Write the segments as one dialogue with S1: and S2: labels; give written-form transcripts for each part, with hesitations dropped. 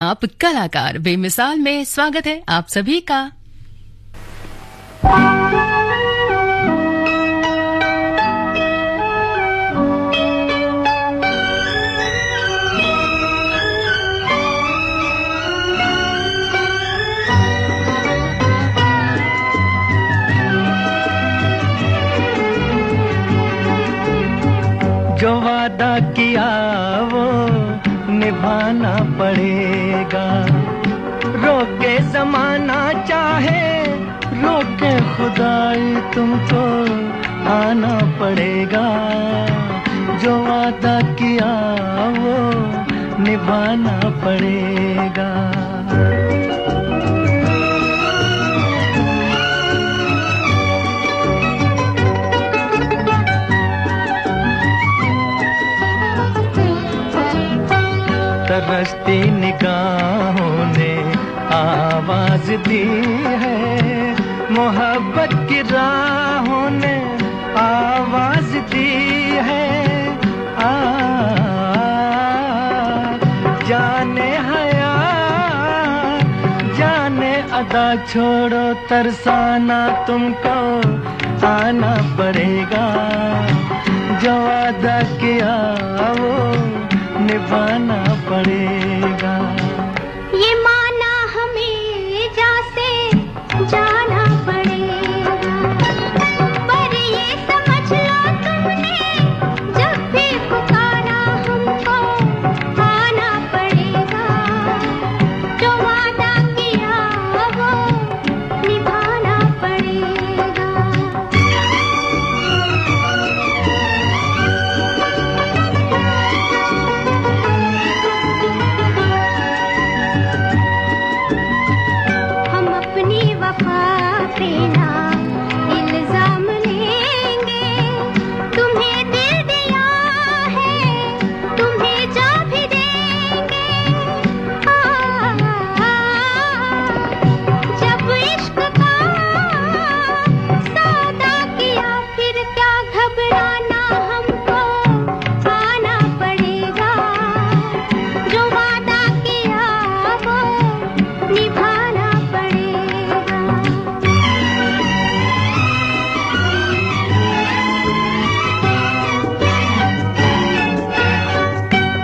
S1: आप कलाकार बेमिसाल में स्वागत है आप सभी का।
S2: जो वादा किया वो निभाना पड़ेगा, रोके ज़माना चाहे रोके खुदाई तुमको आना पड़ेगा। जो वादा किया वो निभाना पड़ेगा। तरसती निगाहों ने आवाज दी है, मोहब्बत की राहों ने आवाज दी है। जाने हया जाने अदा छोड़ो तरसाना तुमको आना पड़ेगा। जो वादा किया वो निभाना पड़ेगा।
S3: ये माना हमें जैसे जाना पड़ेगा, पर ये समझ लो तुमने जब भी पुकारा हमको आना पड़ेगा। जो वादा किया वो निभाना पड़ेगा।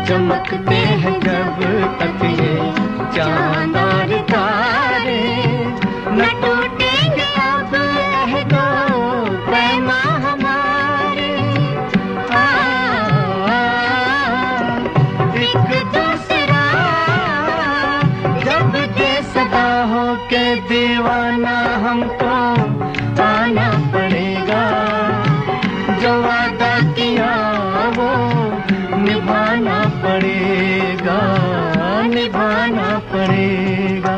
S2: चमकते हैं जब तक ये चांद और तारे, न टूटेंगे अब अहदो पैमा हमारे। एक दूसरा जब दे सदा हो के दीवाना हमको आना पड़ेगा। जो वादा किया वो निभाना पड़ेगा, निभाना पड़ेगा।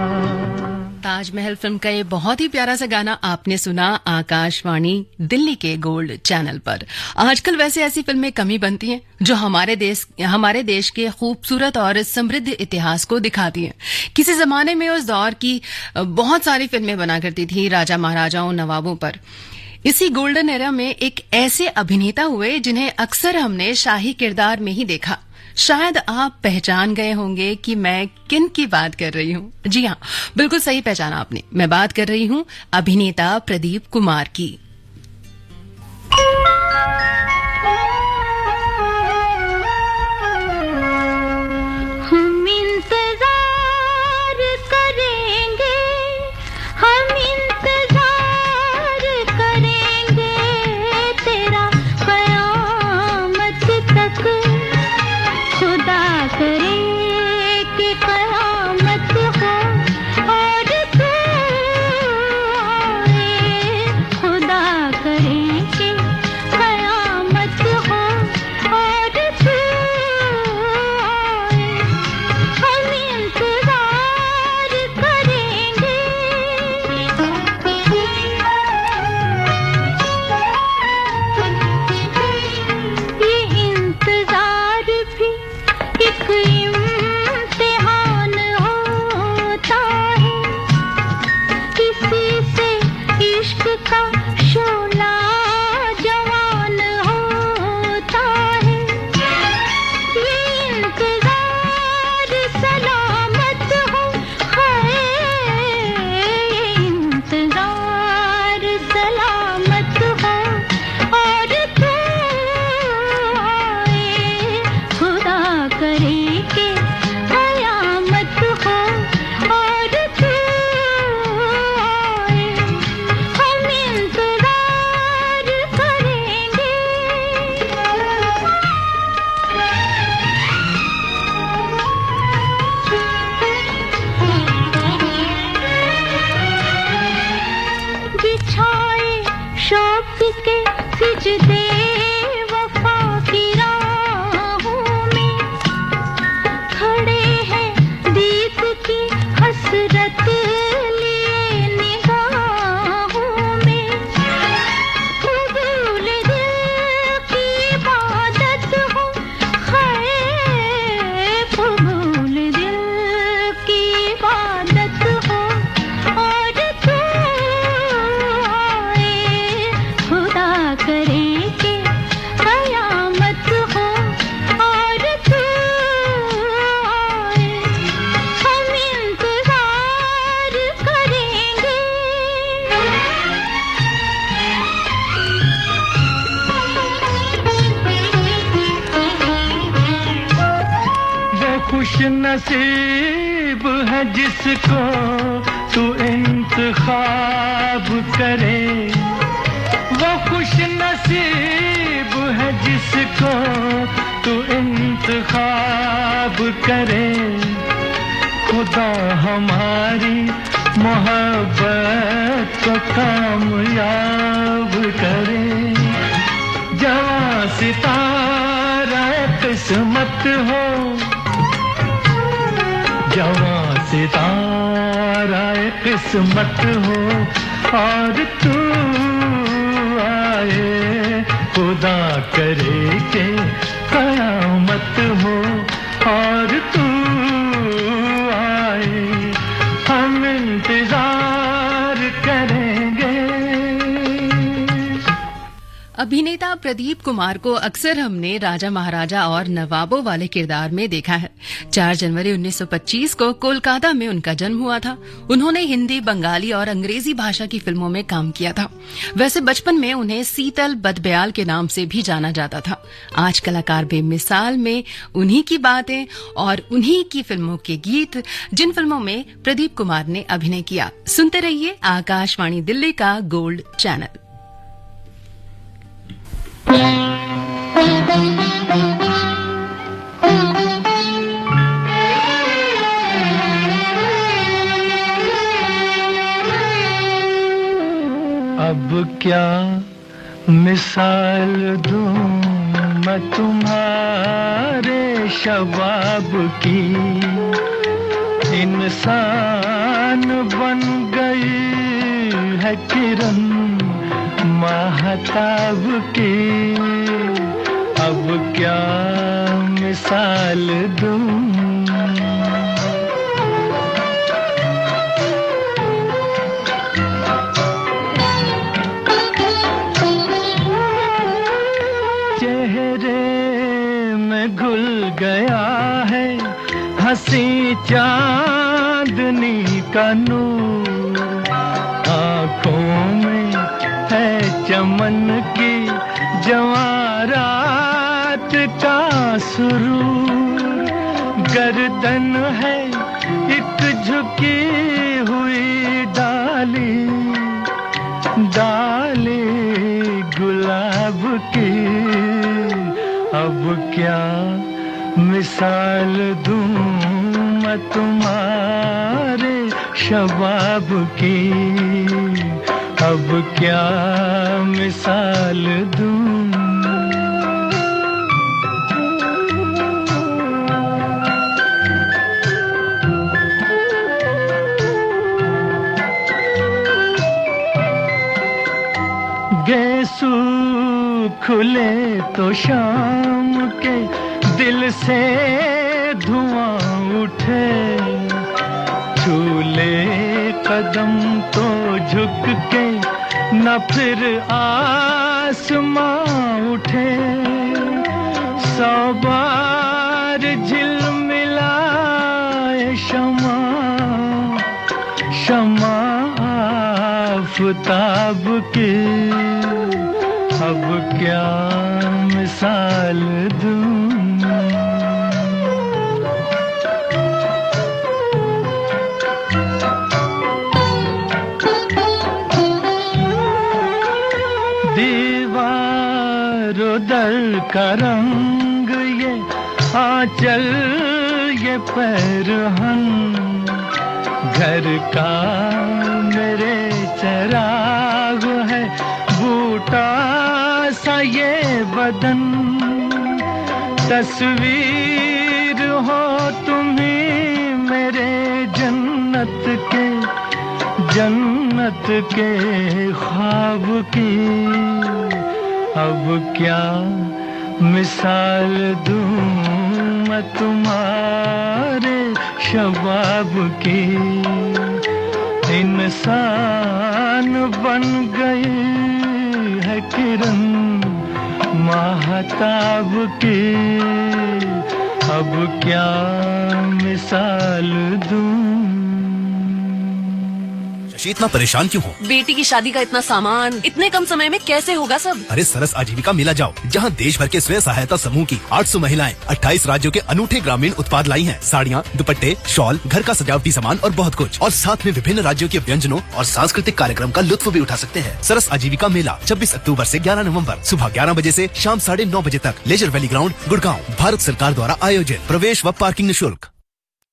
S1: ताजमहल फिल्म का ये बहुत ही प्यारा सा गाना आपने सुना आकाशवाणी दिल्ली के गोल्ड चैनल पर। आजकल वैसे ऐसी फिल्में कमी बनती हैं जो हमारे देश के खूबसूरत और समृद्ध इतिहास को दिखाती हैं। किसी जमाने में उस दौर की बहुत सारी फिल्में बना करती थी राजा महाराजाओं नवाबों पर। इसी गोल्डन एरा में एक ऐसे अभिनेता हुए जिन्हें अक्सर हमने शाही किरदार में ही देखा। शायद आप पहचान गए होंगे कि मैं किन की बात कर रही हूं। जी हां, बिल्कुल सही पहचाना आपने। मैं बात कर रही हूं अभिनेता प्रदीप कुमार की।
S3: खुदा
S2: नसीब है जिसको तू इंतखाब करे, वो खुश नसीब है जिसको तू इंतखाब करे। खुदा हमारी मोहब्बत को कामयाब करे। जवां सितारा किस्मत हो, जवां सितारा किस्मत हो, और तू आए खुदा करे के कयामत हो, और तू आए हम इंतजार करेंगे।
S1: अभिनेता प्रदीप कुमार को अक्सर हमने राजा महाराजा और नवाबों वाले किरदार में देखा है। 4 जनवरी 1925 को कोलकाता में उनका जन्म हुआ था। उन्होंने हिंदी, बंगाली और अंग्रेजी भाषा की फिल्मों में काम किया था। वैसे बचपन में उन्हें शीतल बदब्याल के नाम से भी जाना जाता था। आज कलाकार बेमिसाल में उन्हीं की बातें और उन्हीं की फिल्मों के गीत, जिन फिल्मों में प्रदीप कुमार ने अभिनय किया। सुनते रहिए आकाशवाणी दिल्ली का गोल्ड चैनल।
S2: अब क्या मिसाल दूं मैं तुम्हारे शबाब की, इंसान बन गई है किरण महताब की। अब क्या मिसाल दूं, चेहरे में घुल गया है हंसी चांदनी का नूर, आंखों में है चमन की जवारात का सुरूर, गर्दन है एक झुकी हुई डाली, डाली गुलाब की। अब क्या मिसाल दूं मैं तुम्हारे शबाब की, अब क्या मिसाल दूं। गेसू खुले तो शाम के दिल से धुआं उठे, झूले कदम तो झुक के न फिर आसमां उठे, 100 बार झिलमिलाए शमा, शमा आफताब की। अब क्या मिसाल दूं, दीवारों दर का रंग ये आंचल ये पैरहन, घर का मेरे चराग है बूटा सा ये बदन, तस्वीर हो तुम्ही मेरे जन्नत के, जन्नत के ख्वाब की। अब क्या मिसाल दूं मैं तुम्हारे शबाब की, इंसान बन गई है किरण महताब की। अब क्या मिसाल दूं।
S4: सोचिए इतना परेशान क्यों हो?
S1: बेटी की शादी का इतना सामान इतने कम समय में कैसे होगा सब?
S4: अरे सरस आजीविका मेला जाओ, जहाँ देश भर के स्वयं सहायता समूह की 800 महिलाएं 28 राज्यों के अनूठे ग्रामीण उत्पाद लाई हैं। साड़ियाँ, दुपट्टे, शॉल, घर का सजावटी सामान और बहुत कुछ, और साथ में विभिन्न राज्यों के व्यंजनों और सांस्कृतिक कार्यक्रम का लुत्फ भी उठा सकते हैं। सरस आजीविका मेला 26 अक्टूबर से 11 नवंबर सुबह 11 बजे से शाम 9:30 बजे तक, leisure valley ground, Gurgaon. Bharat सरकार द्वारा आयोजित, प्रवेश व पार्किंग निःशुल्क।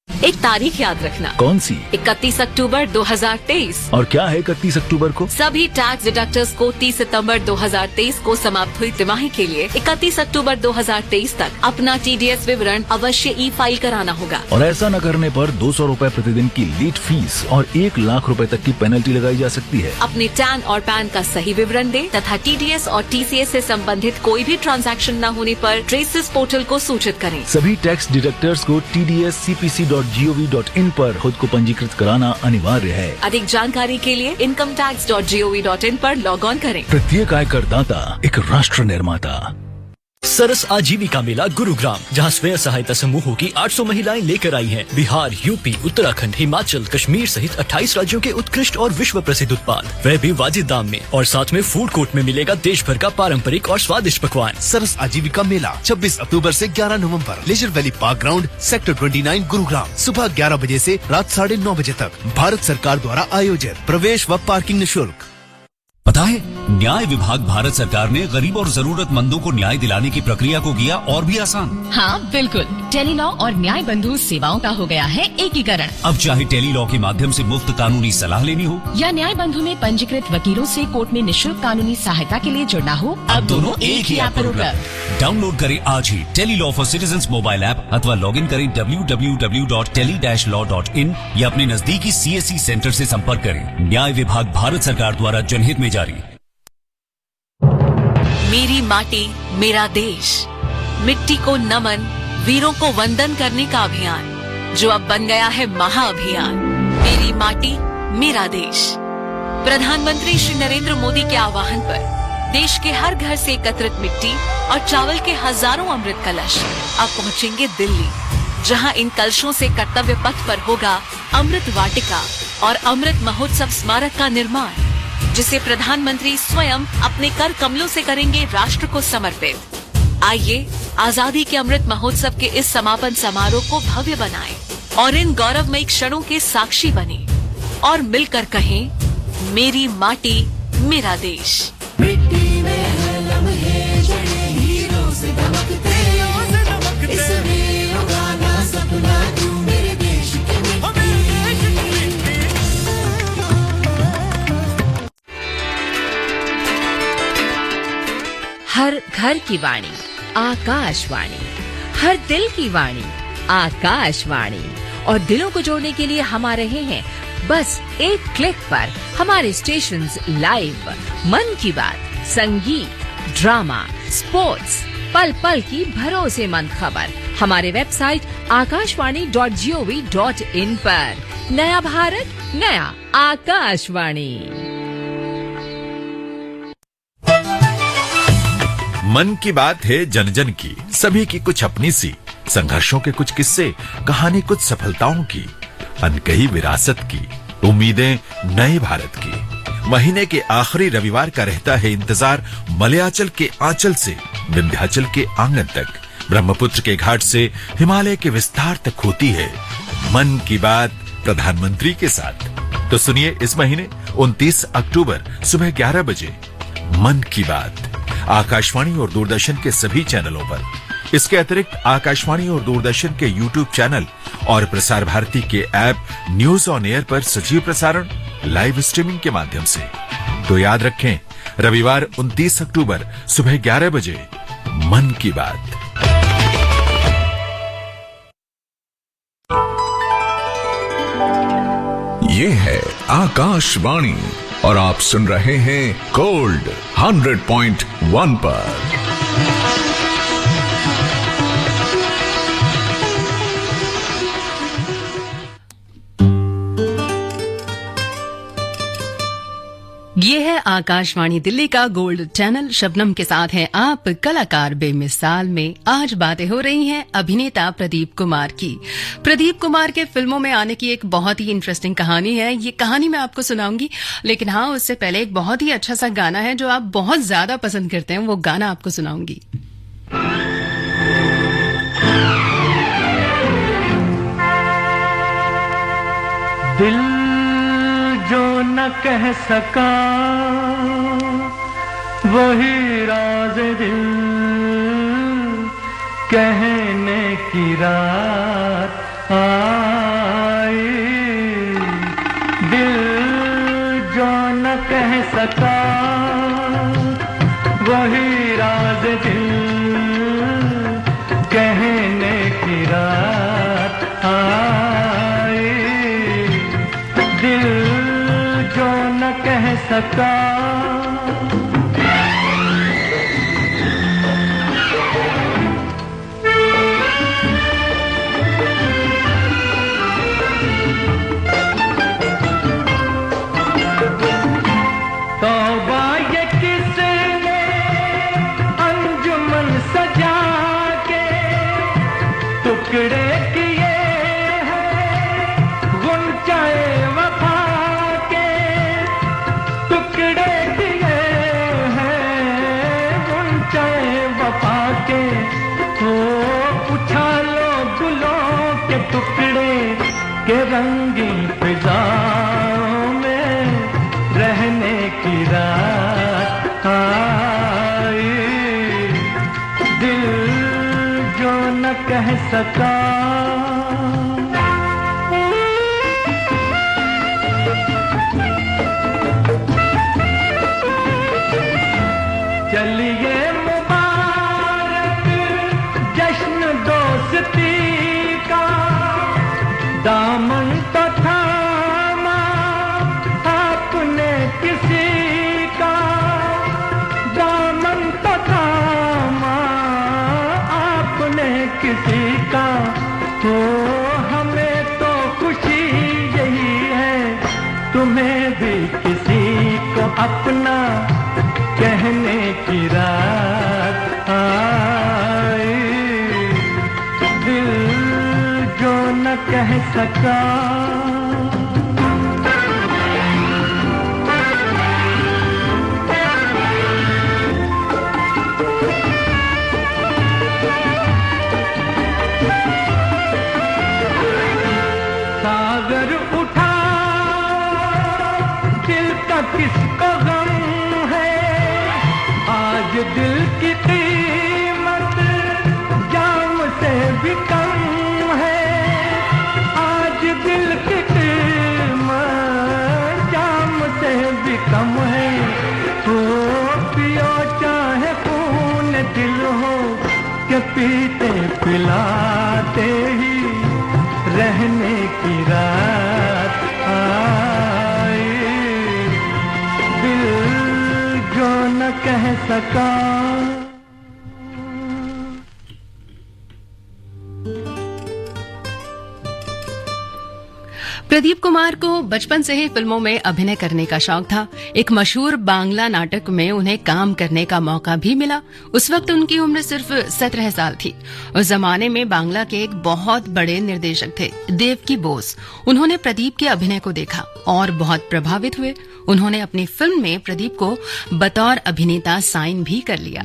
S1: एक तारीख याद रखना।
S5: कौन सी?
S1: 31 अक्टूबर 2023।
S5: और क्या है 31 अक्टूबर को?
S1: सभी टैक्स डिडक्टर्स को 30 सितंबर 2023 को समाप्त हुई तिमाही के लिए 31 अक्टूबर 2023 तक अपना TDS विवरण अवश्य ई-फाइल कराना होगा।
S5: और ऐसा न करने पर 200 रूपए प्रतिदिन की लेट फीस और 1 लाख रुपए तक की पेनल्टी लगाई जा सकती है।
S1: अपने टैन और पैन का सही विवरण दे तथा TDS और TCS से संबंधित कोई भी ट्रांजैक्शन न होने पर ट्रेसिस पोर्टल को सूचित करें।
S5: सभी टैक्स डिडक्टर्स को tdscpc.gov.in पर खुद को पंजीकृत कराना अनिवार्य है।
S1: अधिक जानकारी के लिए incometax.gov.in पर लॉग ऑन करें।
S5: प्रत्येक आयकर दाता एक राष्ट्र निर्माता।
S6: सरस आजीविका मेला गुरुग्राम, जहां स्वयं सहायता समूहों की 800 महिलाएं लेकर आई हैं बिहार, यूपी, उत्तराखंड, हिमाचल, कश्मीर सहित 28 राज्यों के उत्कृष्ट और विश्व प्रसिद्ध उत्पाद, वह भी वाजिब दाम में। और साथ में फूड कोर्ट में मिलेगा देश भर का पारंपरिक और स्वादिष्ट पकवान।
S4: सरस आजीविका मेला 26 अक्टूबर से 11 नवंबर, leisure valley park ground, sector 29, Gurugram. सुबह 11 बजे से रात 9:30 बजे तक। भारत सरकार द्वारा आयोजित, प्रवेश व पार्किंग निःशुल्क।
S7: पता है, न्याय विभाग भारत सरकार ने गरीब और जरूरतमंदों को न्याय दिलाने की प्रक्रिया को किया और भी आसान।
S8: हाँ बिल्कुल, टेलीलॉ और न्याय बंधु सेवाओं का हो गया है एकीकरण।
S7: अब चाहे टेलीलॉ के माध्यम से मुफ्त कानूनी सलाह लेनी हो
S8: या न्याय बंधु में पंजीकृत वकीलों से कोर्ट में निःशुल्क कानूनी सहायता के लिए जुड़ना हो, अब दोनों एक ही ऐप पर उपलब्ध।
S7: डाउनलोड करें आज ही tele law for citizens mobile app अथवा लॉग इन करें www.tele-law.in या अपने नजदीकी CSC सेंटर से संपर्क करें। न्याय विभाग भारत सरकार द्वारा जनहित में जारी।
S1: मेरी माटी मेरा देश, मिट्टी को नमन, वीरों को वंदन करने का अभियान जो अब बन गया है महाअभियान। मेरी माटी मेरा देश। प्रधानमंत्री श्री नरेंद्र मोदी के आह्वान पर देश के हर घर से एकत्रित मिट्टी और चावल के हजारों अमृत कलश अब पहुंचेंगे दिल्ली, जहां इन कलशों से कर्तव्य पथ पर होगा अमृत वाटिका और अमृत महोत्सव स्मारक का निर्माण, जिसे प्रधानमंत्री स्वयं अपने कर कमलों से करेंगे राष्ट्र को समर्पित। आइए आजादी के अमृत महोत्सव के इस समापन समारोह को भव्य बनाएं और इन गौरवमयी क्षणों के साक्षी बने और मिलकर कहें, मेरी माटी मेरा देश।
S9: मिट्टी में है लम्हे जड़े हीरों से दमकते, इसमें उड़ाना सपना तू मेरे देश की मिट्टी।
S8: हर घर की वाणी आकाशवाणी, हर दिल की वाणी आकाशवाणी। और दिलों को जोड़ने के लिए हम आ रहे हैं बस एक क्लिक पर। हमारे स्टेशंस लाइव, मन की बात, संगीत, ड्रामा, स्पोर्ट्स, पल पल की भरोसेमंद खबर हमारे वेबसाइट akashvani.gov.in पर। नया भारत, नया आकाशवाणी।
S10: मन की बात है जन जन की, सभी की कुछ अपनी सी, संघर्षों के कुछ किस्से, कहानी कुछ सफलताओं की, अनकही विरासत की, उम्मीदें नए भारत की। महीने के आखिरी रविवार का रहता है इंतजार मलयाचल के आंचल से विंध्याचल के आंगन तक, ब्रह्मपुत्र के घाट से हिमालय के विस्तार तक होती है मन की बात प्रधानमंत्री के साथ। तो सुनिए इस महीने 29 अक्टूबर सुबह 11 बजे मन की बात आकाशवाणी और दूरदर्शन के सभी चैनलों पर। इसके अतिरिक्त आकाशवाणी और दूरदर्शन के YouTube चैनल और प्रसार भारती के ऐप न्यूज ऑन एयर पर सजीव प्रसारण लाइव स्ट्रीमिंग के माध्यम से। तो याद रखें, रविवार 29 अक्टूबर सुबह 11 बजे मन की बात।
S11: ये है आकाशवाणी और आप सुन रहे हैं गोल्ड 100.1 पर।
S1: ये है आकाशवाणी दिल्ली का गोल्ड चैनल। शबनम के साथ हैं आप कलाकार बेमिसाल में। आज बातें हो रही हैं अभिनेता प्रदीप कुमार की। प्रदीप कुमार के फिल्मों में आने की एक बहुत ही इंटरेस्टिंग कहानी है। ये कहानी मैं आपको सुनाऊंगी, लेकिन हाँ, उससे पहले एक बहुत ही अच्छा सा गाना है जो आप बहुत ज्यादा पसंद करते हैं, वो गाना आपको सुनाऊंगी।
S2: दिल जो न कह सका वही राज दिल कहने की रात आई। दिल जो न कह सका वही राज दिल कहने की रात आई। दिल जो न कह सका तौबा ये किसने अंजुमन सजा के टुकड़े किए हैं गुंचाए वफा के। टुकड़े किए हैं गुंचाए वफा के। हो उछालो गुलों के टुकड़े के रंगीन फिजाओं में रहने की रात आई। दिल जो न कह सका चलिए मुबारक जश्न दोस्ती का। दामन तो थामा आपने किसी का। दामन तो थामा आपने किसी का। तो हमें तो खुशी यही है तुम्हें भी किसी को अपना कहने की रात आई। दिल जो न कह सका सागर उठा दिल का किसको गम है। आज दिल की कीमत जाम से भी कम है। आज दिल की कीमत जाम से भी कम है। तो पियो चाहे खून दिल हो के पीते पिलाते ही रहने की रात आई। दिल जो न कह सका
S1: प्रदीप कुमार को बचपन से ही फिल्मों में अभिनय करने का शौक था। एक मशहूर बांग्ला नाटक में उन्हें काम करने का मौका भी मिला। उस वक्त उनकी उम्र सिर्फ 17 साल थी। उस जमाने में बांग्ला के एक बहुत बड़े निर्देशक थे देवकी बोस। उन्होंने प्रदीप के अभिनय को देखा और बहुत प्रभावित हुए। उन्होंने अपनी फिल्म में प्रदीप को बतौर अभिनेता साइन भी कर लिया।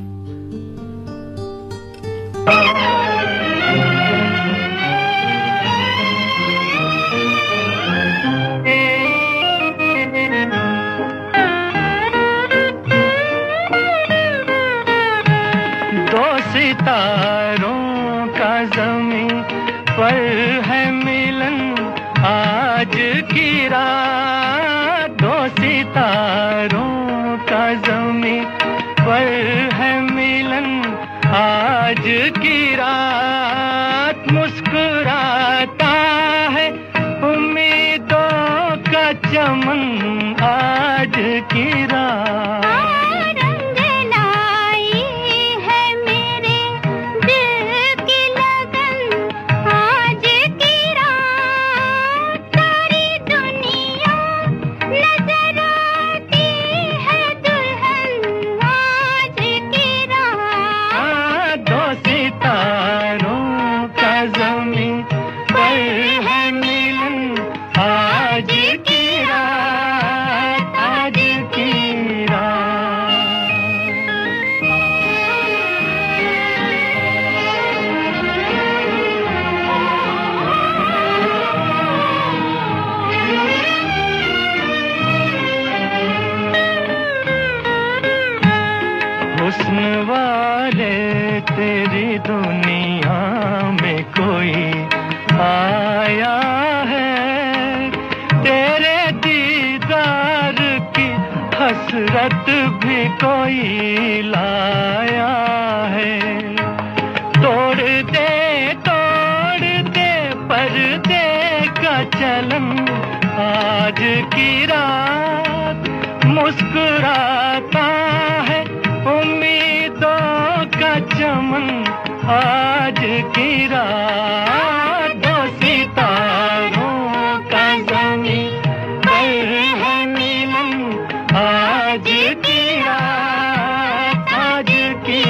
S2: सितारों का ज़मीं पर है मिलन आज की रात। दो सितारों का ज़मीं पर है मिलन आज की रात। मुस्कुराता है उम्मीदों का चमन आज की रात। तेरे दीदार की हसरत भी कोई लाया है। तोड़ दे पर्दे का चलन, आज की रात मुस्कुराता है उम्मीदों का चमन, आज की रात दो सितारों का ज़मीं पर है मिलन, आज की रात, आज की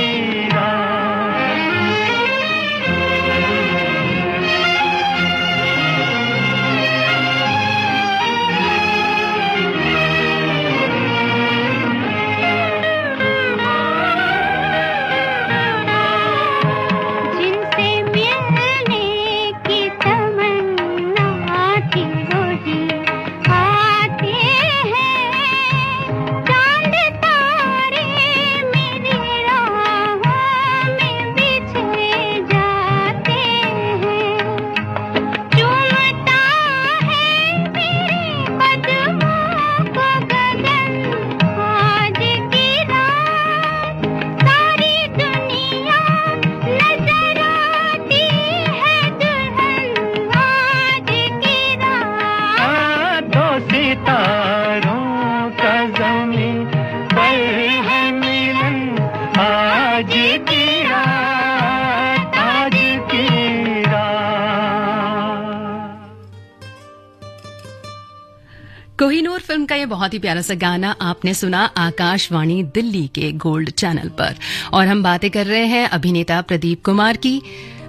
S1: कोहिनूर फिल्म का ये बहुत ही प्यारा सा गाना आपने सुना आकाशवाणी दिल्ली के गोल्ड चैनल पर। और हम बातें कर रहे हैं अभिनेता प्रदीप कुमार की।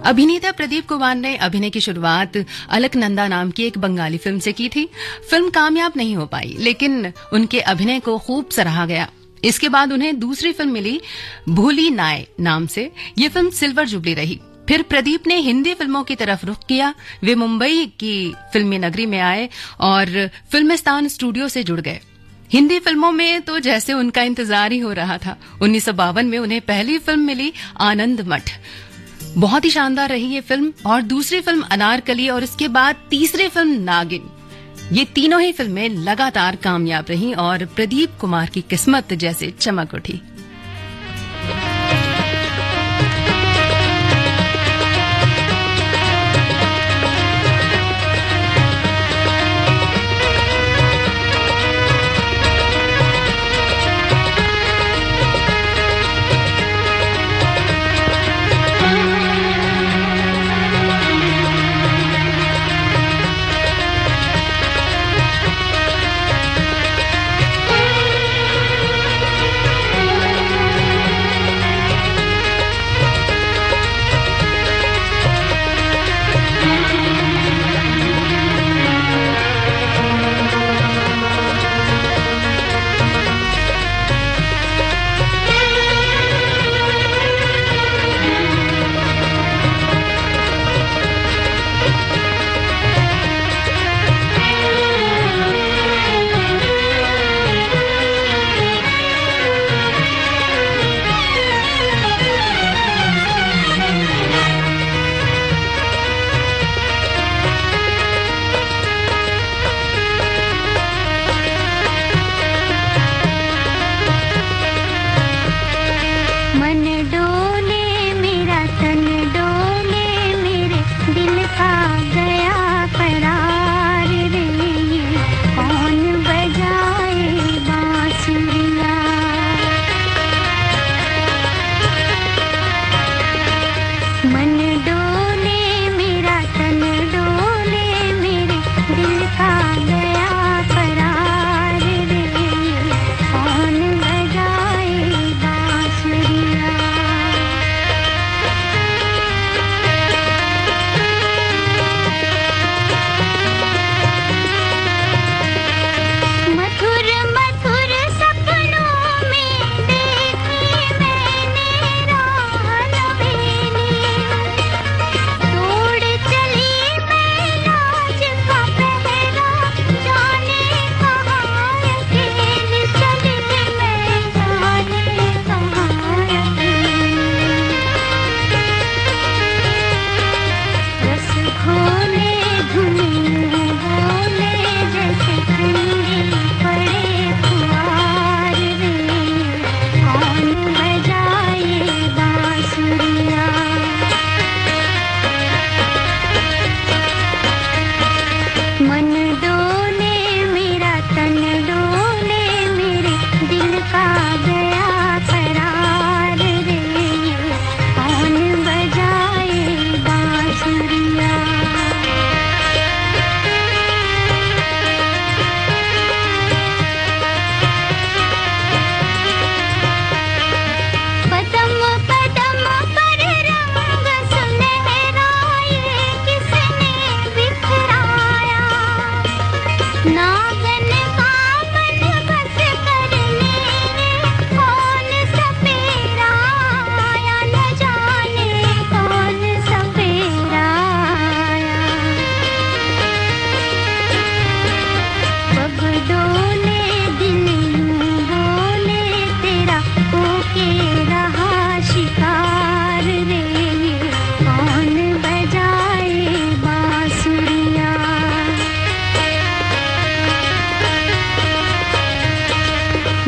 S1: अभिनेता प्रदीप कुमार ने अभिनय की शुरुआत अलकनंदा नाम की एक बंगाली फिल्म से की थी। फिल्म कामयाब नहीं हो पाई, लेकिन उनके अभिनय को खूब सराहा गया। इसके बाद उन्हें दूसरी फिल्म मिली भूली नाय नाम से। ये फिल्म सिल्वर जुबली रही। फिर प्रदीप ने हिंदी फिल्मों की तरफ रुख किया। वे मुंबई की फिल्मी नगरी में आए और फिल्मिस्तान स्टूडियो से जुड़ गए। हिंदी फिल्मों में तो जैसे उनका इंतजार ही हो रहा था। 1952 में उन्हें पहली फिल्म मिली आनंद मठ। बहुत ही शानदार रही ये फिल्म। और दूसरी फिल्म अनारकली और इसके बाद तीसरी फिल्म नागिन। ये तीनों ही फिल्में लगातार कामयाब रहीं और प्रदीप कुमार की किस्मत जैसे चमक उठी।
S3: नागन का मन बस करने कौन सपेरा आया, न जाने कौन सपेरा आया। पग डोले दिल यूं बोले तेरा होके रहा शिकार रे, कौन बजाए बांसुरियां।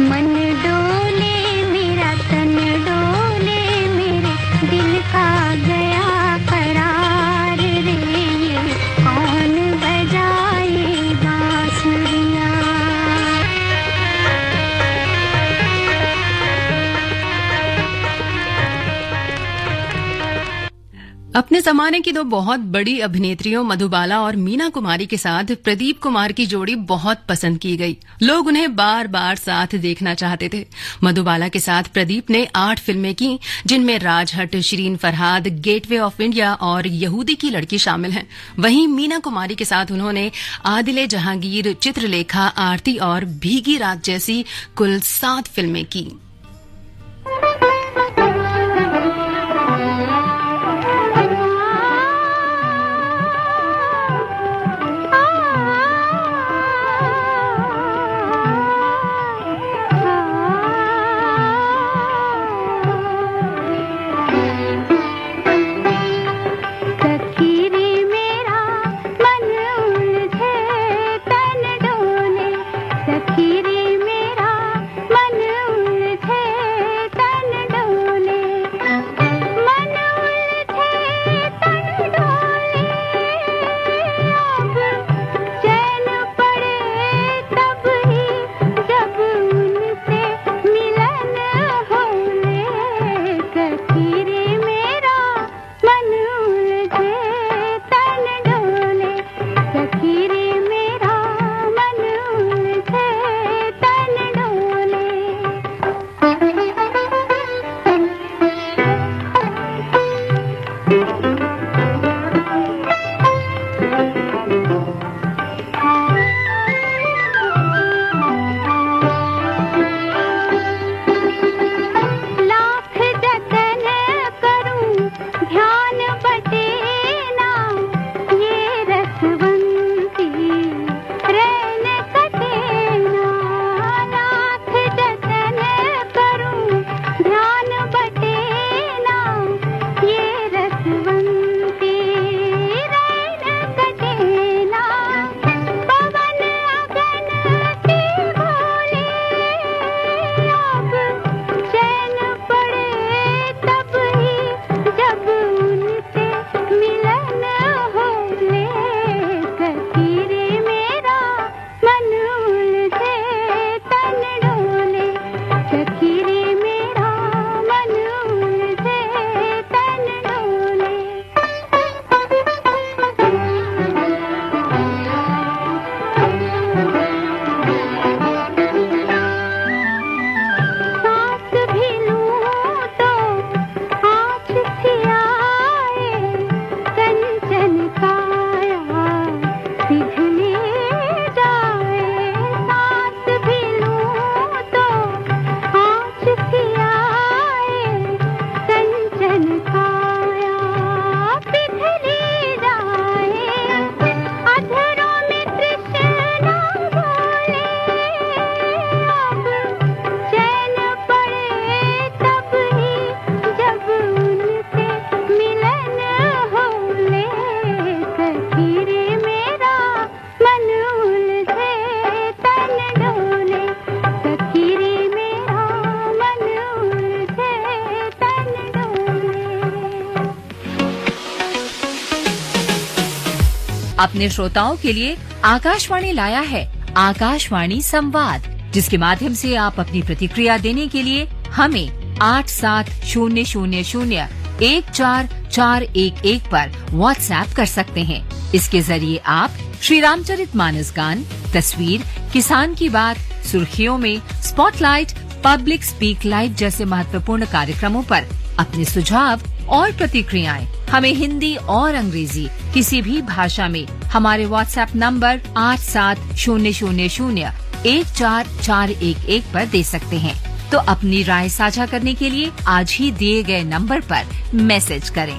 S3: मन डोले मेरा तन डोले मेरे दिल का गया करार रे, कौन बजाए बांसुरियां।
S1: अपने जमाने की दो बहुत बड़ी अभिनेत्रियों मधुबाला और मीना कुमारी के साथ प्रदीप कुमार की जोड़ी बहुत पसंद की गई। लोग उन्हें बार बार साथ देखना चाहते थे। मधुबाला के साथ प्रदीप ने 8 फिल्में की, जिनमें Rajhath, Shirin Farhad, gateway of India और यहूदी की लड़की शामिल हैं। वहीं मीना कुमारी के साथ उन्होंने आदिले जहांगीर, चित्रलेखा, आरती और भीगी रात जैसी कुल 7 फिल्में की।
S8: अपने श्रोताओं के लिए आकाशवाणी लाया है आकाशवाणी संवाद, जिसके माध्यम से आप अपनी प्रतिक्रिया देने के लिए हमें 8700014411 पर व्हाट्सएप कर सकते हैं। इसके जरिए आप श्री रामचरितमानस गान, तस्वीर, किसान की बात, सुर्खियों में स्पॉटलाइट, पब्लिक स्पीक लाइव जैसे महत्वपूर्ण कार्यक्रमों पर अपने सुझाव और प्रतिक्रियाएं हमें हिंदी और अंग्रेजी किसी भी भाषा में हमारे व्हाट्सएप नंबर 8700014411 पर दे सकते हैं। तो अपनी राय साझा करने के लिए आज ही दिए गए नंबर पर मैसेज करें।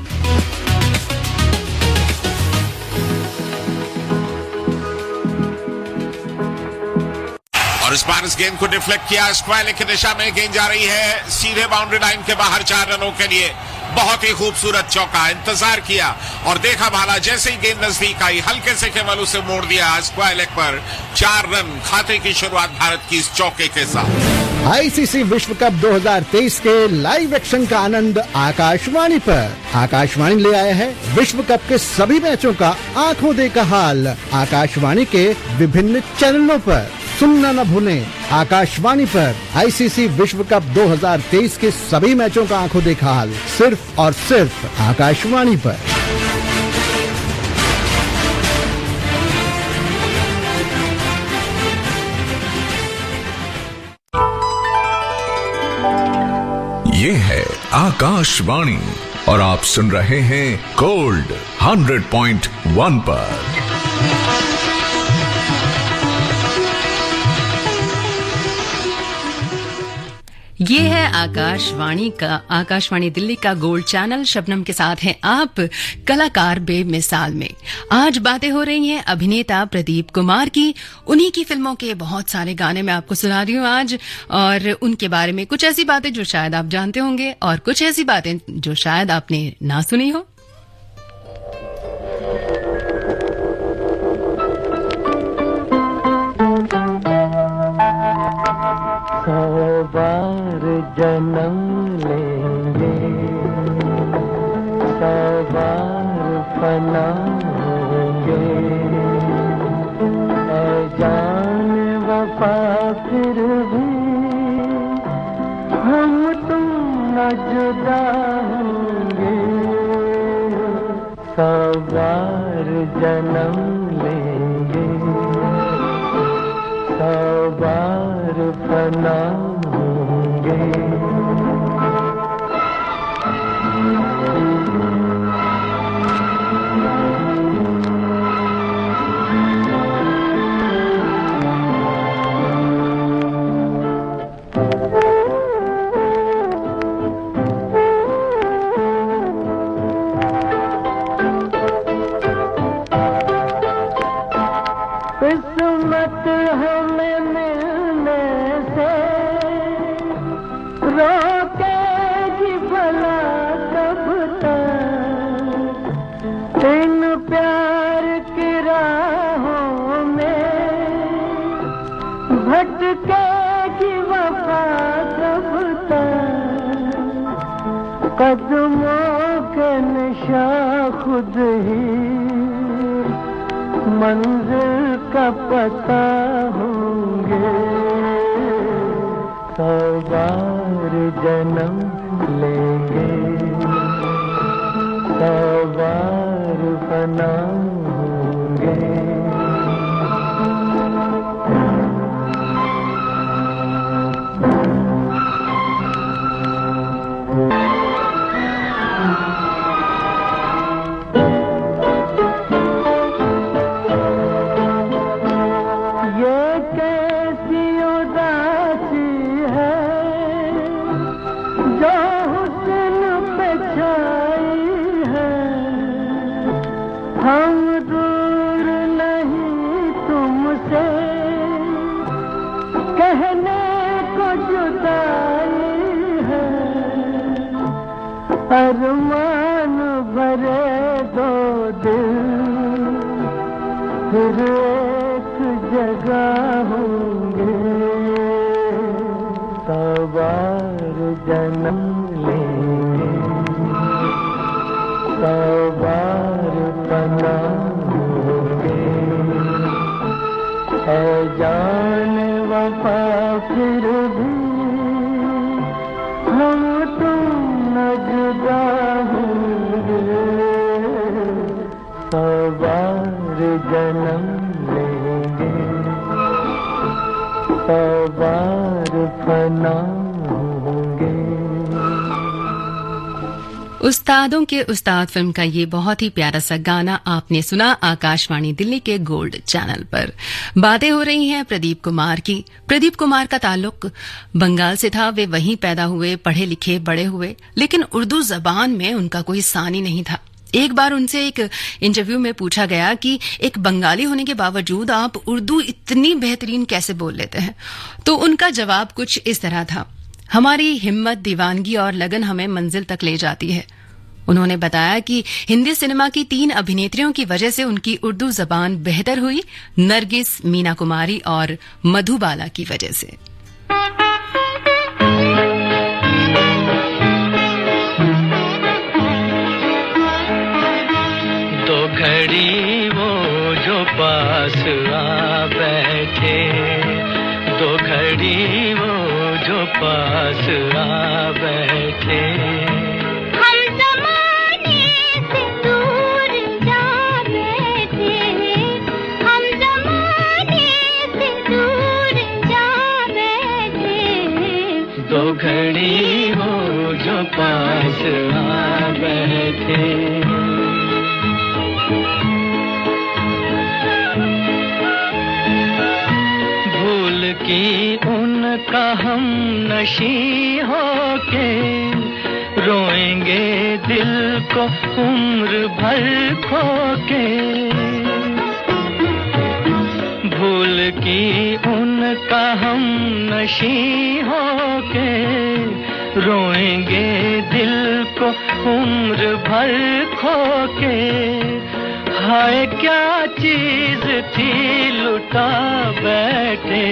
S12: और इस बार इस गेंद को डिफ्लेक्ट किया, स्क्वायर लेग की दिशा में गेंद जा रही है सीधे बाउंड्री लाइन के बाहर 4 रनों के लिए। बहुत ही खूबसूरत चौका, इंतजार किया और देखा भाला, जैसे ही गेंद नजदीक आई हल्के से केवल उसे मोड़ दिया स्क्वायर लेग पर। 4 रन, खाते की शुरुआत भारत की इस चौके के साथ।
S13: आईसीसी विश्व कप 2023 के लाइव एक्शन का आनंद आकाशवाणी पर। आकाशवाणी ले आया है विश्व कप के सभी मैचों का आंखों देखा हाल। आकाशवाणी के विभिन्न चैनलों पर सुनना न भूलें। आकाशवाणी पर आईसीसी विश्व कप 2023 के सभी मैचों का आंखों देखा हाल, सिर्फ और सिर्फ आकाशवाणी पर।
S11: ये है आकाशवाणी और आप सुन रहे हैं गोल्ड 100.1 पर।
S1: ये है आकाशवाणी दिल्ली का गोल्ड चैनल। शबनम के साथ हैं आप, कलाकार बेमिसाल में। आज बातें हो रही हैं अभिनेता प्रदीप कुमार की। उन्हीं की फिल्मों के बहुत सारे गाने मैं आपको सुना रही हूँ आज, और उनके बारे में कुछ ऐसी बातें जो शायद आप जानते होंगे और कुछ ऐसी बातें जो शायद आपने ना सुनी हो।
S2: बार जन्म लेंगे, 100 बार फना होंगे, ऐ जान वफा फिर भी हम तुम न जुदा होंगे। 100 बार जन्म लेंगे, 100 बार फना होंगे। किस्मत हमें मिलने से रोकेगी भला कब तक। इन प्यार की राहों में भटकेगी वफा कब तक। कदमों के निशान खुद ही मंजिल का पता होंगे। 100 बार जन्म लेंगे, 100 बार फना होंगे। हम दूर नहीं तुमसे, कहने को जुदाई है। अरमान भरे 2 दिल फिर एक जगह होंगे। 100 बार जन्म लेंगे, 100 बार फना होंगे। है जान वफा फिर भी हम तुम न जुदा होंगे। 100 बार जन्म लेंगे, 100 बार फना होंगे।
S1: उस्तादों के उस्ताद फिल्म का ये बहुत ही प्यारा सा गाना आपने सुना आकाशवाणी दिल्ली के गोल्ड चैनल पर। बातें हो रही हैं प्रदीप कुमार की। प्रदीप कुमार का ताल्लुक बंगाल से था। वे वहीं पैदा हुए, पढ़े लिखे, बड़े हुए, लेकिन उर्दू जबान में उनका कोई सानी नहीं था। एक बार उनसे एक इंटरव्यू में पूछा गया कि एक बंगाली होने के बावजूद आप उर्दू इतनी बेहतरीन कैसे बोल लेते हैं, तो उनका जवाब कुछ इस तरह था, हमारी हिम्मत, दीवानगी और लगन हमें मंजिल तक ले जाती है। उन्होंने बताया कि हिंदी सिनेमा की 3 अभिनेत्रियों की वजह से उनकी उर्दू जबान बेहतर हुई, नरगिस, मीना कुमारी और मधुबाला की वजह से।
S2: दो घड़ी वो जो पास आ बैठे, दो घड़ी वो जो पास आ बैठे,
S3: हम ज़माने से दूर जा बैठे, हम ज़माने से दूर जा बैठे,
S2: दो घड़ी वो जो पास आ बैठे। कि उनका हम नशी होके रोएंगे दिल को उम्र भर खोके, भूल की उनका हम नशी होके रोएंगे दिल को उम्र भर खोके। हाय क्या चीज थी लुटा बैठे,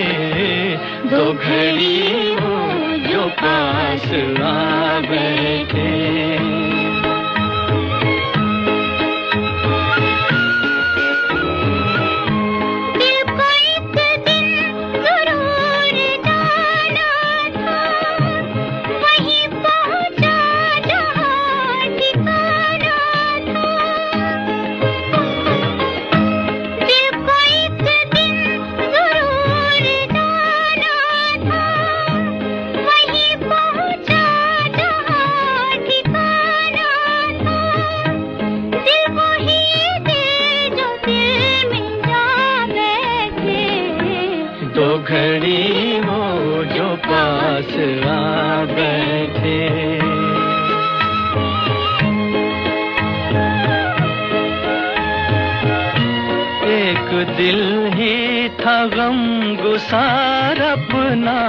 S2: दो घड़ी वो जो पास आ बैठे। घड़ी वो जो पास आ बैठे। एक दिल ही था गम गुसार अपना,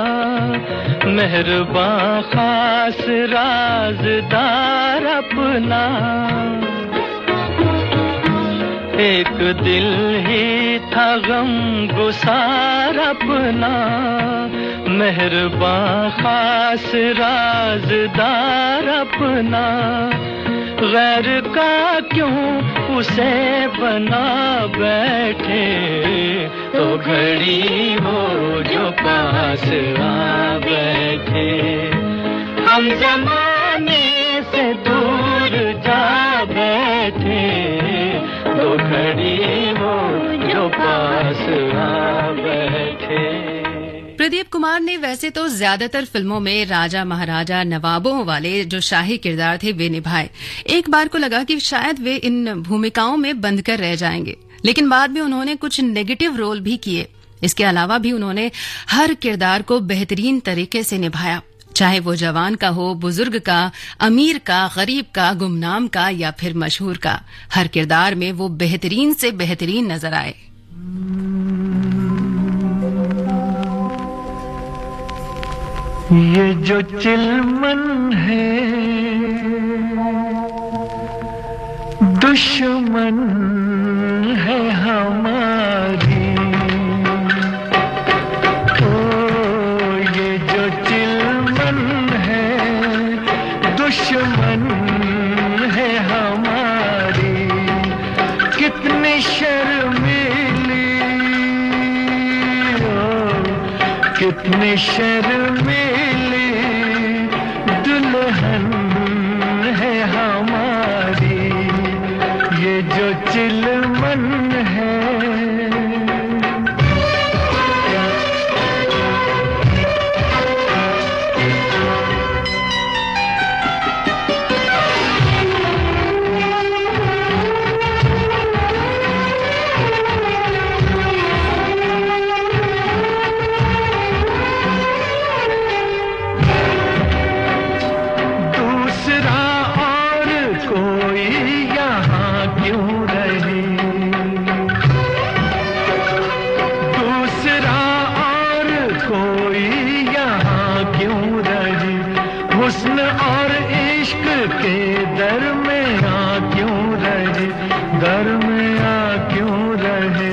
S2: मेहरबान खास राज़दार अपना। एक दिल ही था गम गुसार अपना, मेहरबान खास राज़दार अपना। गैर का क्यों उसे बना बैठे, तो घड़ी वो जो पास आ बैठे। हम ज़माने से दूर जा बैठे, तो घड़ी वो जो पास आ बैठे।
S1: प्रदीप कुमार ने वैसे तो ज्यादातर फिल्मों में राजा महाराजा नवाबों वाले जो शाही किरदार थे वे निभाए। एक बार को लगा कि शायद वे इन भूमिकाओं में बंद कर रह जाएंगे, लेकिन बाद में उन्होंने कुछ नेगेटिव रोल भी किए। इसके अलावा भी उन्होंने हर किरदार को बेहतरीन तरीके से निभाया, चाहे वो जवान का हो, बुजुर्ग का, अमीर का, गरीब का, गुमनाम का या फिर मशहूर का। हर किरदार में वो बेहतरीन से बेहतरीन नजर आए।
S2: ये जो चिलमन है दुश्मन है हमारी, दुश्मन है हमारी। कितनी शर्मीली, कितनी शर्मीली दुल्हन है हमारी, ये जो चिलमन है। कोई यहाँ क्यों रही, हुस्न और इश्क के दरमियाँ क्यों रहे, दरमियाँ क्यों रहे,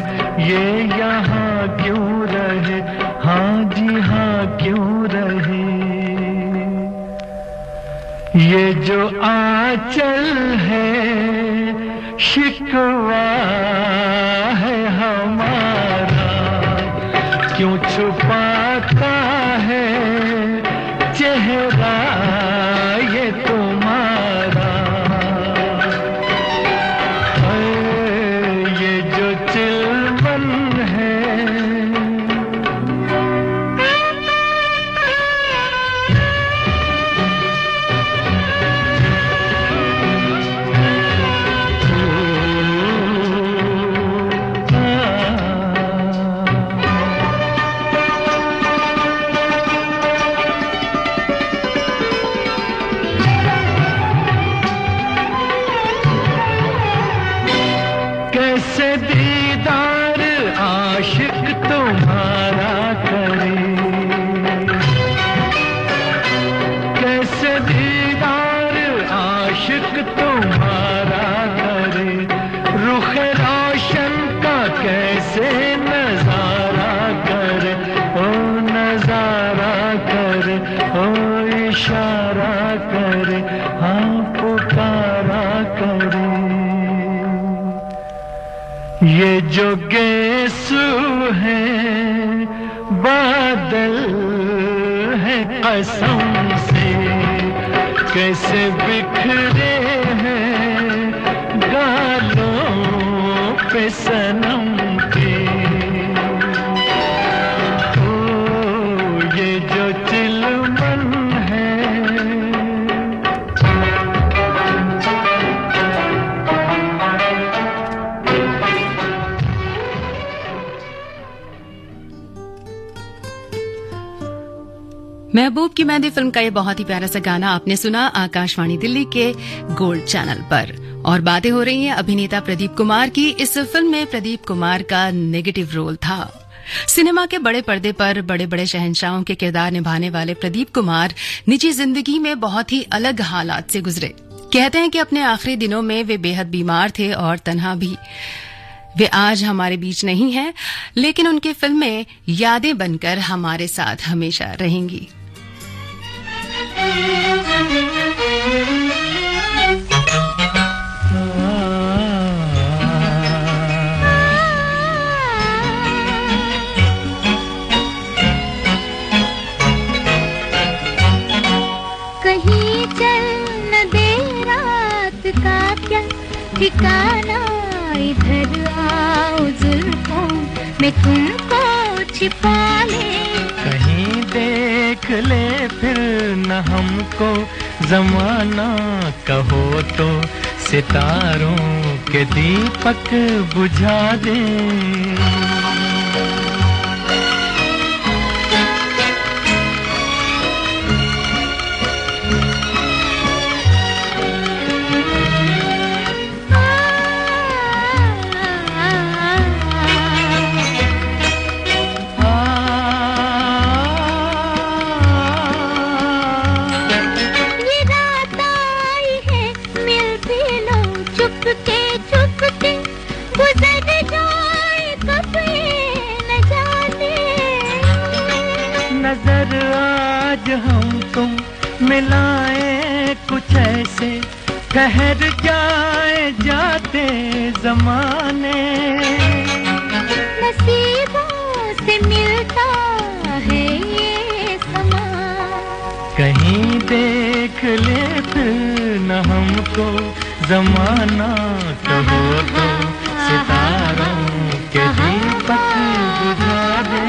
S2: ये यहाँ क्यों रहे, हाँ जी हाँ क्यों रहे। ये जो आंचल है शिकवा है हमारा, क्यों छुपाता है चेहरा ये तुम्हारा। ये जो चिलवन है कैसे दीदार आशिक तुम्हारा करे, कैसे दीदार आशिक तुम्हारा करे, रुख रोशन का कैसे नजारा करे, ओ नजारा करे, ओ इशारा करे, हाँ पुकारा करे। ये जो गेसू है बादल है कसम से, कैसे बिखरे हैं गालों पे सनम के। ओ ये जो चिलमन है
S1: महबूब की मेहंदी फिल्म का ये बहुत ही प्यारा सा गाना आपने सुना आकाशवाणी दिल्ली के गोल्ड चैनल पर। और बातें हो रही हैं अभिनेता प्रदीप कुमार की। इस फिल्म में प्रदीप कुमार का नेगेटिव रोल था। सिनेमा के बड़े पर्दे पर बड़े बड़े शहंशाहों के किरदार निभाने वाले प्रदीप कुमार निजी जिंदगी में बहुत ही अलग हालात से गुजरे। कहते हैं कि अपने आखिरी दिनों में वे बेहद बीमार थे और तन्हा भी। वे आज हमारे बीच नहीं हैं, लेकिन उनकी फिल्में यादें बनकर हमारे साथ हमेशा रहेंगी।
S3: कहीं चल न दे रात का क्या ठिकाना, इधर आओ जुल्फों में तुमको छिपा ले।
S2: कहीं देख ले फिर न हमको जमाना, कहो तो सितारों के दीपक बुझा दे। नजर आज हम तुम मिलाए कुछ ऐसे, ठहर जाए जाते जमाने।
S3: नसीबों से मिलता है ये समा,
S2: कहीं देख ले फिर न हमको जमाना, कहो तो सितारों के दीपक बुझा दे।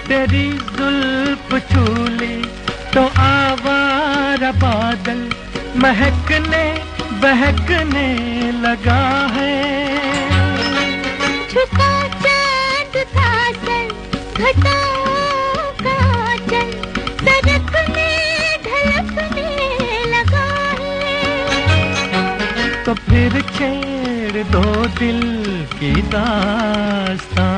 S2: तेरी जुल्फ छूली बहकने लगा है।
S3: झुका चांद था सर घटाओं का चल सरकने ढलकने लगा है।
S2: तो फिर छेड़ दो दिल की दास्तां।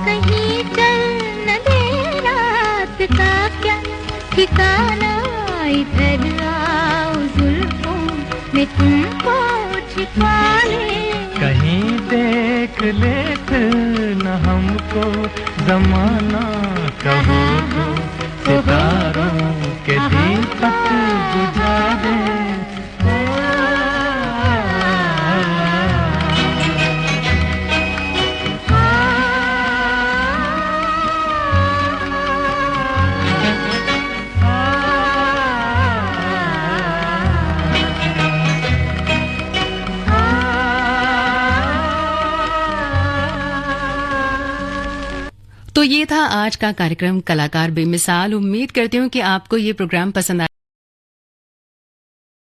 S3: कहीं चल न दे रात का क्या ठिकाना, इधर आओ जुल्फों में तुमको छिपा ले।
S2: कहीं देख ले न हमको जमाना, कहो तो सितारों के दीपक बुझा दे।
S1: तो ये था आज का कार्यक्रम कलाकार बेमिसाल। उम्मीद करती हूँ कि आपको ये प्रोग्राम पसंद आया।